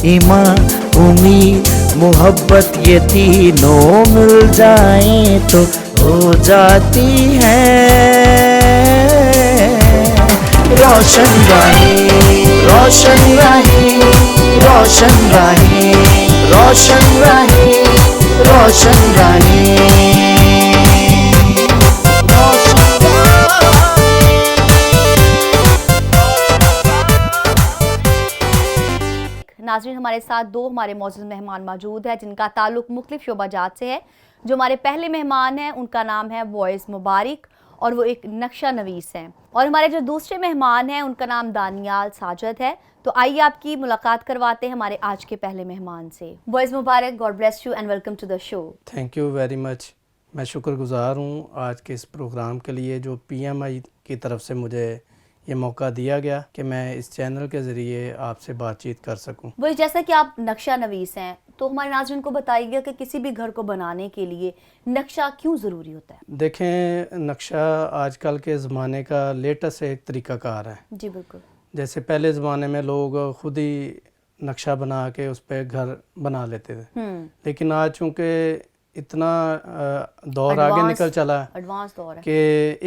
ईमान उम्मीद मोहब्बत ये तीनों मिल जाएं तो हो जाती है रोशन राहें, रोशन राहें, रोशन राहें, रोशन राहें, रोशन राहें। नाज़रीन, हमारे साथ दो हमारे मौजूद मेहमान मौजूद हैं जिनका ताल्लुक मुख्तलिफ शोबाजात से है। जो हमारे पहले मेहमान हैं उनका नाम है वॉइस मुबारक और वो एक नक्शा नवीस हैं, और हमारे जो दूसरे मेहमान हैं उनका नाम दानियाल साजिद है। तो आइए आपकी मुलाकात करवाते हैं हमारे आज के पहले मेहमान से। Wais Mubarak, God bless you and welcome to the show. Thank you very much. मैं शुक्रगुज़ार हूँ आज के इस प्रोग्राम के लिए जो PMI की तरफ से मुझे ये मौका दिया गया कि मैं इस चैनल के ज़रिए आपसे बातचीत कर सकूं। वही, जैसा कि आप नक्शा नवीस हैं तो हमारे नाज़रीन को बताइएगा कि किसी भी घर को बनाने के लिए नक्शा क्यों ज़रूरी होता है? देखें, नक्शा आजकल के ज़माने का लेटेस्ट एक तरीक़ाकार है। जी बिल्कुल। जैसे पहले ज़माने में लोग ख़ुद ही नक्शा बना के उस पर घर बना लेते थे, लेकिन आज चूँकि इतना दौर आगे निकल चला एडवांस दौर है कि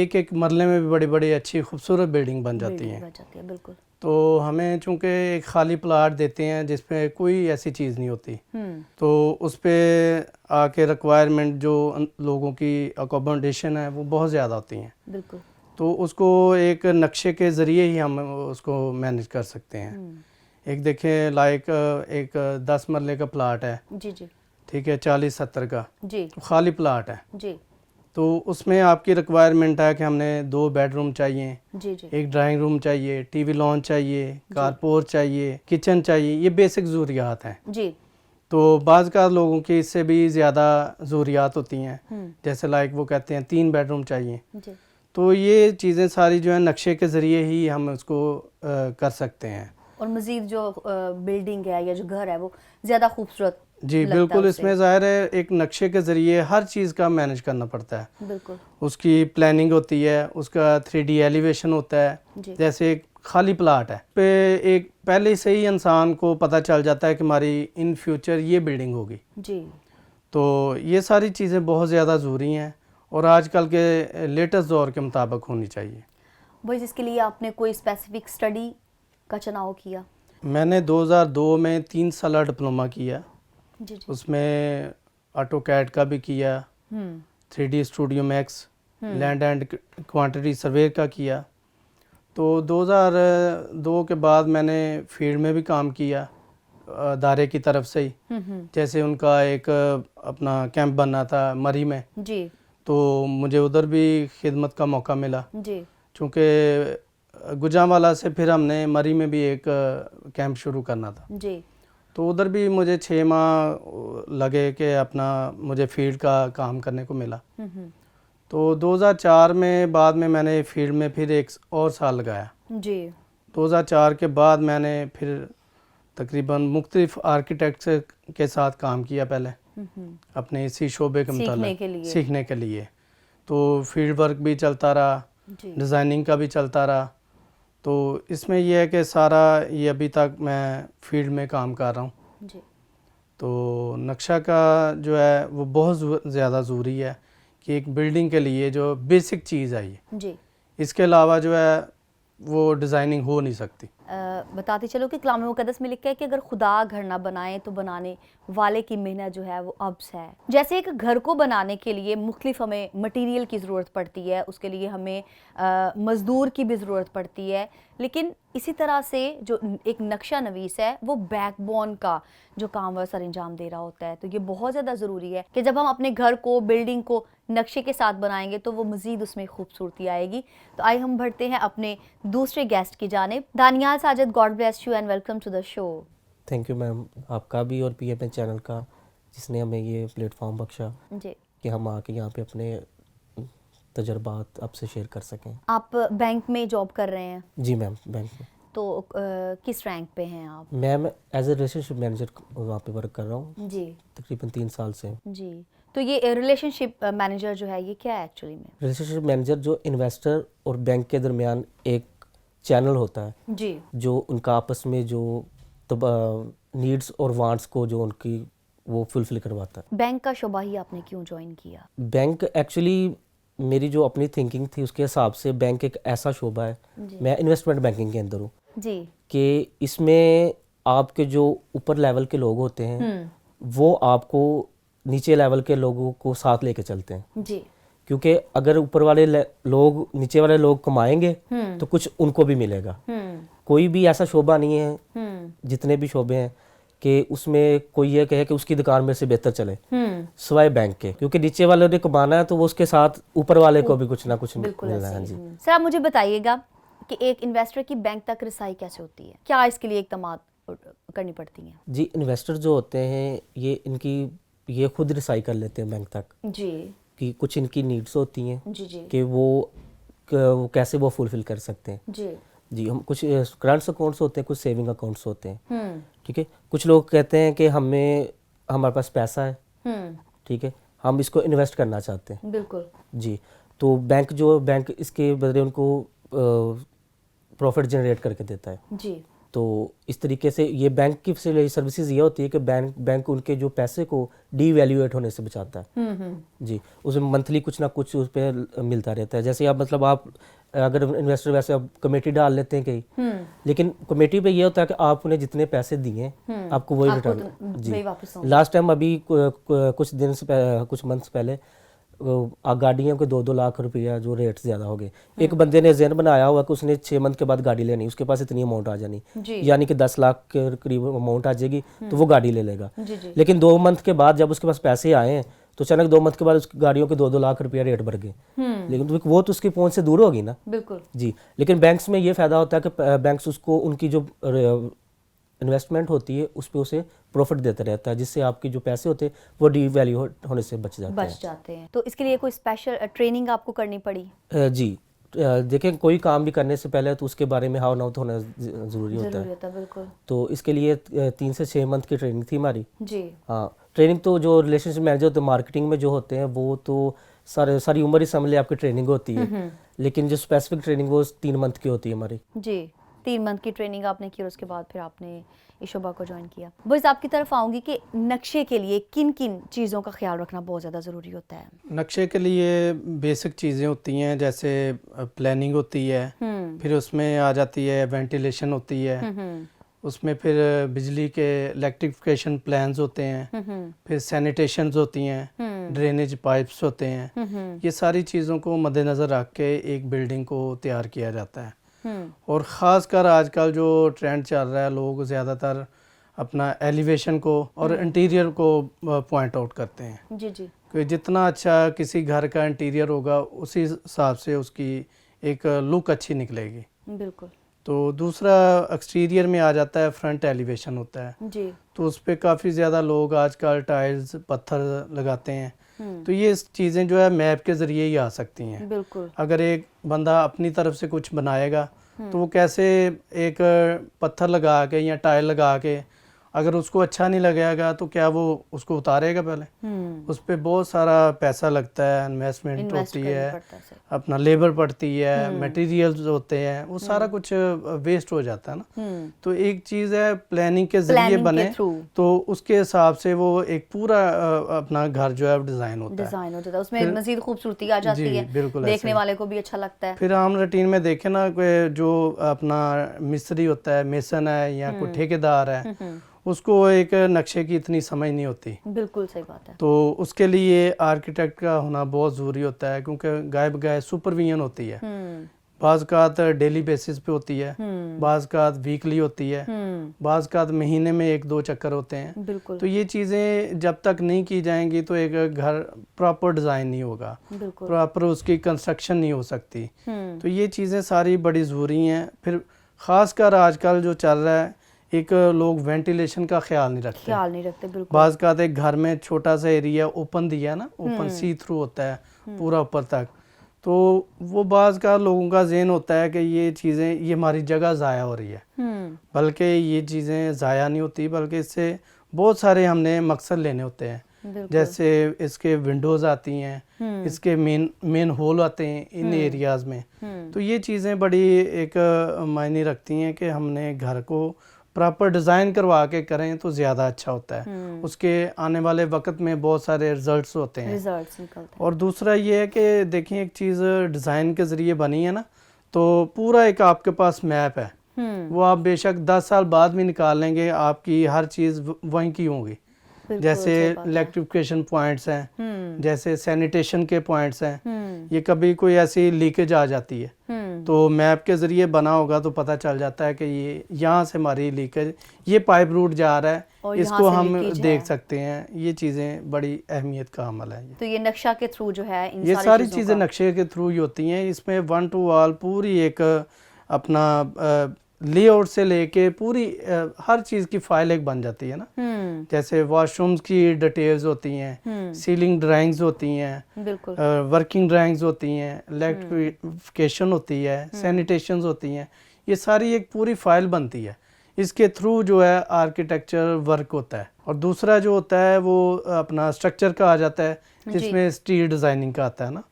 एक एक मरले में भी बड़ी बड़ी अच्छी खूबसूरत बिल्डिंग बन जाती हैं। बिल्कुल। तो हमें चूँकि एक खाली प्लाट देते हैं जिसमें कोई ऐसी चीज़ नहीं होती, तो उस पर आके रिक्वायरमेंट जो लोगों की अकोमोडेशन है वो बहुत ज़्यादा होती हैं। बिल्कुल। तो उसको एक नक्शे के ज़रिए ही हम उसको मैनेज कर सकते हैं। एक देखें, लाइक एक 10 मरले का प्लाट है, जी जी, ठीक है, 40-70 का जी, तो खाली प्लाट है जी, तो उसमें आपकी रिक्वायरमेंट है कि हमने 2 बेडरूम चाहिए, जी जी, एक ड्राइंग रूम चाहिए, टीवी लॉन चाहिए, कारपोर्ट चाहिए, किचन चाहिए, ये बेसिक ज़रूरियात हैं। जी। तो बाज़ का लोगों की इससे भी ज़्यादा ज़रूरियात होती हैं, जैसे लाइक वो कहते हैं 3 बेडरूम चाहिए। जी। तो ये चीज़ें सारी जो है नक्शे के ज़रिए ही हम उसको कर सकते हैं। और मज़ीद जो बिल्डिंग है या जो घर है वो ज़्यादा खूबसूरत जी बिल्कुल, इसमें ज़ाहिर है एक नक्शे के ज़रिए हर चीज़ का मैनेज करना पड़ता है। बिल्कुल। उसकी प्लानिंग होती है, उसका 3D एलिवेशन होता है। जैसे एक खाली प्लाट है पे एक पहले से ही इंसान को पता चल जाता है कि हमारी इन फ्यूचर ये बिल्डिंग होगी। जी। तो ये सारी चीज़ें बहुत ज़्यादा ज़रूरी हैं और आजकल के लेटेस्ट दौर के मुताबिक होनी चाहिए। भाई, जिसके लिए आपने कोई स्पेसिफिक स्टडी का चुनाव किया? मैंने 2002 में 3 साल डिप्लोमा किया। जी जी। उसमें ऑटोकैड का भी किया, 3D studio max, land and quantity survey का किया। तो 2002 के बाद मैंने फील्ड में भी काम किया अदारे की तरफ से ही। जैसे उनका एक अपना कैंप बना था मरी में, जी, तो मुझे उधर भी खिदमत का मौका मिला। जी, चूँकि गुजरांवाला से फिर हमने मरी में भी एक कैंप शुरू करना था, जी, तो उधर भी मुझे 6 माह लगे कि अपना मुझे फील्ड का काम करने को मिला। तो 2004 में बाद में मैंने फील्ड में फिर एक और साल लगाया। जी। 2004 के बाद मैंने फिर तकरीबन मुख्तलिफ आर्किटेक्ट के साथ काम किया पहले अपने इसी शोबे के मुताबिक सीखने के लिए। तो फील्ड वर्क भी चलता रहा, डिज़ाइनिंग का भी चलता रहा। तो इसमें यह है कि सारा ये अभी तक मैं फील्ड में काम कर रहा हूँ। तो नक्शा का जो है वो बहुत ज़्यादा ज़रूरी है कि एक बिल्डिंग के लिए जो बेसिक चीज़ है ये, इसके अलावा जो है वो डिज़ाइनिंग हो नहीं सकती। बताते चलो कि कलाम मुक़द्दस में लिखा है कि अगर खुदा घर ना बनाए तो बनाने वाले की मेहनत जो है वो अब्स है। जैसे एक घर को बनाने के लिए मुख्तलिफ हमें मटेरियल की ज़रूरत पड़ती है, उसके लिए हमें मज़दूर की भी ज़रूरत पड़ती है, लेकिन इसी तरह से जो एक नक्शा नवीस है वो बैकबोन का जो काम वह सर अंजाम दे रहा होता है। तो ये बहुत ज़्यादा ज़रूरी है कि जब हम अपने घर को, बिल्डिंग को नक्शे के साथ बनाएंगे तो वो मज़ीद उसमें खूबसूरती आएगी। तो आइए हम बढ़ते हैं अपने दूसरे गेस्ट की जानिब। Daniyal Sajid, God bless you and welcome to the show. Thank you ma'am, आपका भी और PMI चैनल का जिसने हमें ये प्लेटफॉर्म बख्शा जी, कि हम आके यहाँ पे अपने तजर्बात आपसे शेयर कर सकें। आप बैंक में जॉब कर रहे हैं? जी मैम, बैंक में। तो किस रैंक पे हैं आप? Ma'am as a relationship manager वहाँ पे वर्क कर रहा हूँ जी, तकरीबन 3 साल से। जी। तो ये रिलेशनशिप मैनेजर जो है ये क्या है एक्चुअली में? रिलेशनशिप मैनेजर जो इन्वेस्टर और बैंक के दरमियान एक चैनल होता है, जी, जो उनका आपस में जो नीड्स और वांट्स को जो उनकी वो फुलफिल करवाता है। बैंक का शोबा ही आपने क्यों ज्वाइन किया? बैंक एक्चुअली मेरी जो अपनी थिंकिंग थी उसके हिसाब से बैंक एक ऐसा शोबा है, मैं इन्वेस्टमेंट बैंकिंग के अंदर हूँ, जी, कि इसमें आपके जो ऊपर लेवल के लोग होते हैं वो आपको नीचे लेवल के लोगों को साथ लेके चलते हैं, जी, क्योंकि अगर ऊपर वाले लोग नीचे वाले लोग कमाएंगे तो कुछ उनको भी मिलेगा। कोई भी ऐसा शोबा नहीं है, जितने भी शोबे हैं, कि उसमें कोई ये कहे कि उसकी दुकान में से बेहतर चले सिवाय बैंक के, क्योंकि नीचे वाले ने कमाना है तो वो उसके साथ ऊपर वाले को भी कुछ ना कुछ मिलना है। जी सर, आप मुझे बताइएगा कि एक इन्वेस्टर की बैंक तक रिसाई कैसे होती है? क्या इसके लिए इकदामात करनी पड़ती हैं? जी, इन्वेस्टर जो होते हैं ये खुद रिसाई कर लेते हैं बैंक तक, जी, कि कुछ इनकी नीड्स होती हैं जी, जी, कि वो कैसे वो फुलफिल कर सकते हैं। जी, जी, हम कुछ करंट अकाउंट्स होते हैं, कुछ सेविंग अकाउंट्स होते हैं, ठीक है। कुछ लोग कहते हैं कि हमारे पास पैसा है, ठीक है, हम इसको इन्वेस्ट करना चाहते हैं। बिल्कुल, जी, तो बैंक इसके बदले उनको प्रॉफिट जनरेट करके देता है। जी, तो इस तरीके से ये बैंक की सर्विसेज ये होती है कि बैंक उनके जो पैसे को डीवैल्यूएट होने से बचाता है। जी, उसमें मंथली कुछ ना कुछ उस पर मिलता रहता है। जैसे आप अगर इन्वेस्टर वैसे आप कमेटी डाल लेते हैं कहीं, लेकिन कमेटी पे ये होता है कि आप उन्हें जितने पैसे दिए आपको वही रिटर्न। जी, लास्ट टाइम अभी कुछ मंथ्स पहले गाड़ियों के 2-2 लाख रुपया जो रेट ज़्यादा हो गए। एक बंदे ने ज़हन बनाया हुआ कि उसने 6 मंथ के बाद गाड़ी लेनी, उसके पास इतनी अमाउंट आ जानी, यानी कि 10 लाख के करीब अमाउंट आ जाएगी तो वो गाड़ी ले लेगा। लेकिन 2 मंथ के बाद जब उसके पास पैसे आए हैं तो अचानक 2 मंथ के बाद उसकी गाड़ियों के 2-2 लाख रुपया रेट बढ़ गए, लेकिन वो तो उसकी पहुंच से दूर होगी ना। बिल्कुल, जी, लेकिन बैंक्स में ये फ़ायदा होता है कि बैंक्स उसको उनकी जो इन्वेस्टमेंट होती है उस पर उसे प्रॉफिट देता रहता है, जिससे आपके जो पैसे होते हैं वो डी वैल्यू होने से बच जाते हैं। तो इसके लिए कोई स्पेशल ट्रेनिंग आपको करनी पड़ी? जी, देखें, कोई काम भी करने से पहले तो उसके बारे में हाउ नाउ तो होना ज़रूरी होता है। बिल्कुल, तो इसके लिए 3 से 6 मंथ की ट्रेनिंग थी हमारी। जी, हाँ, ट्रेनिंग तो जो रिलेशनशिप मैनेजर होते हैं मार्केटिंग में जो होते हैं वो तो सारी उम्र ही समझ लिया आपकी ट्रेनिंग होती है, लेकिन जो स्पेसिफिक ट्रेनिंग वो 3 मंथ की होती है हमारी। जी, 3 मंथ की ट्रेनिंग आपने की और उसके बाद फिर आपने इस शोबा को ज्वाइन किया। बस आपकी तरफ आऊँगी कि नक्शे के लिए किन किन चीज़ों का ख्याल रखना बहुत ज़्यादा ज़रूरी होता है? नक्शे के लिए बेसिक चीज़ें होती हैं, जैसे प्लानिंग होती है, फिर उसमें आ जाती है वेंटिलेशन होती है, उसमें फिर बिजली के इलेक्ट्रिफिकेशन प्लान्स होते हैं, फिर सैनिटेशंस होती हैं, ड्रेनेज पाइप्स होते हैं। ये सारी चीज़ों को मद्देनज़र रख के एक बिल्डिंग को तैयार किया जाता है। और ख़ास कर आजकल जो ट्रेंड चल रहा है, लोग ज़्यादातर अपना एलिवेशन को और इंटीरियर को पॉइंट आउट करते हैं। जी, जी, कि जितना अच्छा किसी घर का इंटीरियर होगा उसी हिसाब से उसकी एक लुक अच्छी निकलेगी। बिल्कुल, तो दूसरा एक्सटीरियर में आ जाता है फ्रंट एलिवेशन होता है, जी, तो उस पर काफ़ी ज़्यादा लोग आजकल टाइल्स पत्थर लगाते हैं। तो ये चीज़ें जो है मैप के ज़रिए ही आ सकती हैं। बिल्कुल, अगर एक बंदा अपनी तरफ से कुछ बनाएगा तो वो कैसे एक पत्थर लगा के या टाइल लगा के अगर उसको अच्छा नहीं लगेगा तो क्या वो उसको उतारेगा? पहले उस पर बहुत सारा पैसा लगता है, इन्वेस्टमेंट होती है, अपना लेबर पड़ती है, मटेरियल्स होते हैं, वो सारा कुछ वेस्ट हो जाता है ना। तो एक चीज़ है प्लानिंग के जरिए बने तो उसके हिसाब से वो एक पूरा अपना घर जो है डिज़ाइन होता है, उसमें मज़ीद खूबसूरती आ जाती है, बिल्कुल देखने वाले को भी अच्छा लगता है। फिर आम रूटीन में देखें ना, कोई जो अपना मिस्त्री होता है, मेसन है या कोई ठेकेदार है, उसको एक नक्शे की इतनी समझ नहीं होती। बिल्कुल सही बात है। तो उसके लिए आर्किटेक्ट का होना बहुत ज़रूरी होता है, क्योंकि गाय बगाए सुपरविजन होती है। बाज़ कात डेली बेसिस पे होती है, बाज़ कात वीकली होती है, बाज़ कात महीने में 1-2 चक्कर होते हैं। बिल्कुल। तो ये चीज़ें जब तक नहीं की जाएंगी तो एक घर प्रॉपर डिज़ाइन नहीं होगा, प्रॉपर उसकी कंस्ट्रक्शन नहीं हो सकती। तो ये चीज़ें सारी बड़ी ज़रूरी हैं। फिर ख़ासकर आजकल जो चल रहा है, एक लोग वेंटिलेशन का ख्याल नहीं रखते। बिल्कुल। बाज़ का एक घर में छोटा सा एरिया ओपन दिया ना, ओपन सी थ्रू होता है पूरा ऊपर तक, तो वो बाज़ का लोगों का ज़हन होता है कि ये चीज़ें, ये हमारी जगह ज़ाया हो रही है, बल्कि ये चीज़ें ज़ाया नहीं होती, बल्कि इससे बहुत सारे हमने मकसद लेने होते हैं। जैसे इसके विंडोज़ आती हैं, इसके मेन होल आते हैं इन एरियाज़ में। तो ये चीज़ें बड़ी एक मायने रखती हैं कि हमने घर को प्रॉपर डिज़ाइन करवा के करें तो ज़्यादा अच्छा होता है, उसके आने वाले वक्त में बहुत सारे रिजल्ट्स होते हैं, रिजल्ट्स निकलते हैं। और दूसरा ये है कि देखिए एक चीज़ डिज़ाइन के ज़रिए बनी है ना, तो पूरा एक आपके पास मैप है, वो आप बेशक 10 साल बाद भी निकाल लेंगे, आपकी हर चीज़ वहीं की होंगी। जैसे इलेक्ट्रिफिकेशन पॉइंट्स हैं, जैसे सैनिटेशन के पॉइंट्स हैं, ये कभी कोई ऐसी लीकेज आ जाती है तो मैप के ज़रिए बना होगा तो पता चल जाता है कि ये यहाँ से हमारी लीकेज, ये पाइप रूट जा रहा है, इसको हम देख सकते हैं। ये चीज़ें बड़ी अहमियत का अमल है। तो ये नक्शा के थ्रू जो है ये सारी चीज़ें नक्शे के थ्रू ही होती हैं। इसमें 1 to all पूरी एक अपना लेआउट से लेके पूरी हर चीज़ की फाइल एक बन जाती है ना, जैसे वॉशरूम्स की डिटेल्स होती हैं, सीलिंग ड्राइंग्स होती हैं, बिल्कुल वर्किंग ड्राइंग्स होती हैं, इलेक्ट्रिफिकेशन होती है, सैनिटेशंस होती हैं, ये सारी एक पूरी फाइल बनती है। इसके थ्रू जो है आर्किटेक्चर वर्क होता है। और दूसरा जो होता है वो अपना स्ट्रक्चर का आ जाता है, जिसमें स्टील डिज़ाइनिंग का आता है ना,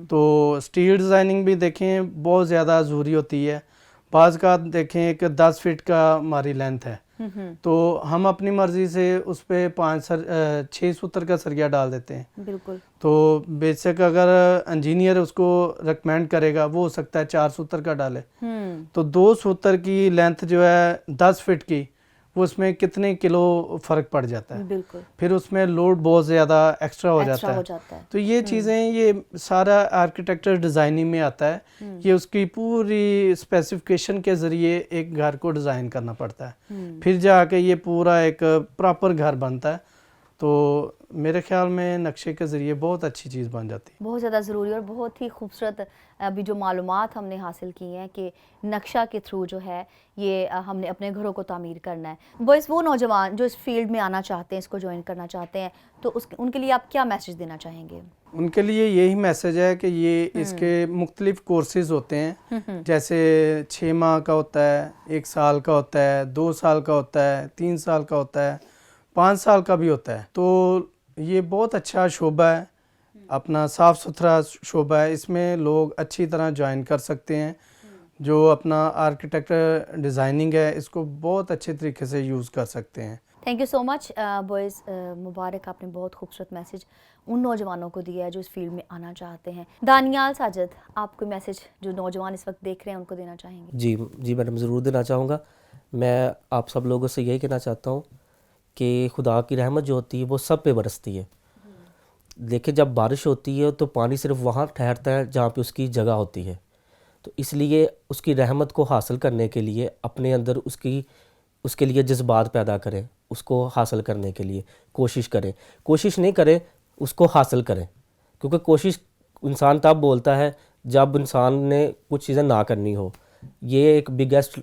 तो स्टील डिज़ाइनिंग भी देखें बहुत ज़्यादा ज़रूरी होती है। बाज़ का देखें एक 10 फीट का हमारी लेंथ है, तो हम अपनी मर्ज़ी से उस पर 6 सूत्र का सरिया डाल देते हैं। बिल्कुल। तो बेशक अगर इंजीनियर उसको रिकमेंड करेगा वो हो सकता है 4 सूत्र का डाले, तो 2 सूत्र की लेंथ जो है 10 फीट की, वो उसमें कितने किलो फ़र्क पड़ जाता है। बिल्कुल। फिर उसमें लोड बहुत ज़्यादा एक्स्ट्रा हो जाता है। तो ये चीज़ें, ये सारा आर्किटेक्चर डिज़ाइनिंग में आता है, ये उसकी पूरी स्पेसिफिकेशन के ज़रिए एक घर को डिज़ाइन करना पड़ता है, फिर जाके ये पूरा एक प्रॉपर घर बनता है। तो मेरे ख्याल में नक्शे के ज़रिए बहुत अच्छी चीज़ बन जाती है। बहुत ज़्यादा ज़रूरी और बहुत ही खूबसूरत अभी जो मालूमात हमने हासिल की हैं कि नक्शा के थ्रू जो है ये हमने अपने घरों को तामीर करना है। बॉयज़, वो नौजवान जो इस फील्ड में आना चाहते हैं, इसको ज्वाइन करना चाहते हैं, तो उनके लिए आप क्या मैसेज देना चाहेंगे? उनके लिए यही मैसेज है कि ये इसके मुख्तलिफ कोर्सेज़ होते हैं, जैसे 6 माह का होता है, 1 साल का होता है, 2 साल का होता है, 3 साल का होता है, 5 साल का भी होता है। तो ये बहुत अच्छा शोबा है, अपना साफ़ सुथरा शोबा है, इसमें लोग अच्छी तरह ज्वाइन कर सकते हैं। जो अपना आर्किटेक्चर डिज़ाइनिंग है इसको बहुत अच्छे तरीके से यूज़ कर सकते हैं। Thank you so much boys, मुबारक, आपने बहुत खूबसूरत मैसेज उन नौजवानों को दिया है जो इस फील्ड में आना चाहते हैं। दानियाल साजिद, आप कोई मैसेज जो नौजवान इस वक्त देख रहे हैं उनको देना चाहेंगे? जी मैडम, ज़रूर देना चाहूँगा। मैं आप सब लोगों से यही कहना चाहता हूँ कि खुदा की रहमत जो होती है वो सब पे बरसती है। देखिए, जब बारिश होती है तो पानी सिर्फ वहाँ ठहरता है जहाँ पे उसकी जगह होती है, तो इसलिए उसकी रहमत को हासिल करने के लिए अपने अंदर उसके लिए जज्बात पैदा करें, उसको हासिल करने के लिए कोशिश करें। कोशिश नहीं करें, उसको हासिल करें, क्योंकि कोशिश इंसान तब बोलता है जब इंसान ने कुछ चीज़ें ना करनी हो। ये एक बिगेस्ट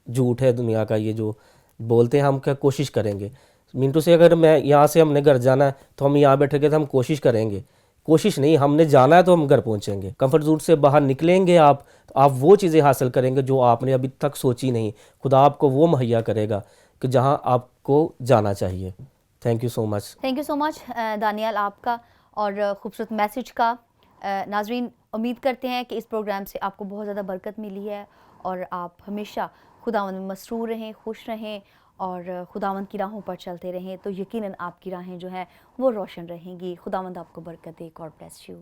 झूठ है दुनिया का, ये जो बोलते हैं हम क्या कोशिश करेंगे। मिंटू से अगर मैं यहाँ से हमने घर जाना है तो हम यहाँ बैठे गए तो हम कोशिश करेंगे, कोशिश नहीं, हमने जाना है तो हम घर पहुँचेंगे। कंफर्ट जोन से बाहर निकलेंगे आप, तो आप वो चीज़ें हासिल करेंगे जो आपने अभी तक सोची नहीं। खुदा आपको वो मुहैया करेगा कि जहाँ आपको जाना चाहिए। Thank you so much. Thank you so much Daniyal, आपका और ख़ूबसूरत मैसेज का। नाज़रीन, उम्मीद करते हैं कि इस प्रोग्राम से आपको बहुत ज़्यादा बरकत मिली है और आप हमेशा खुदावंद में मसरूर रहें, खुश रहें और खुदावंद की राहों पर चलते रहें, तो यकीनन आपकी राहें जो हैं वो रोशन रहेंगी। खुदावंद आपको बरकत दे। God bless you.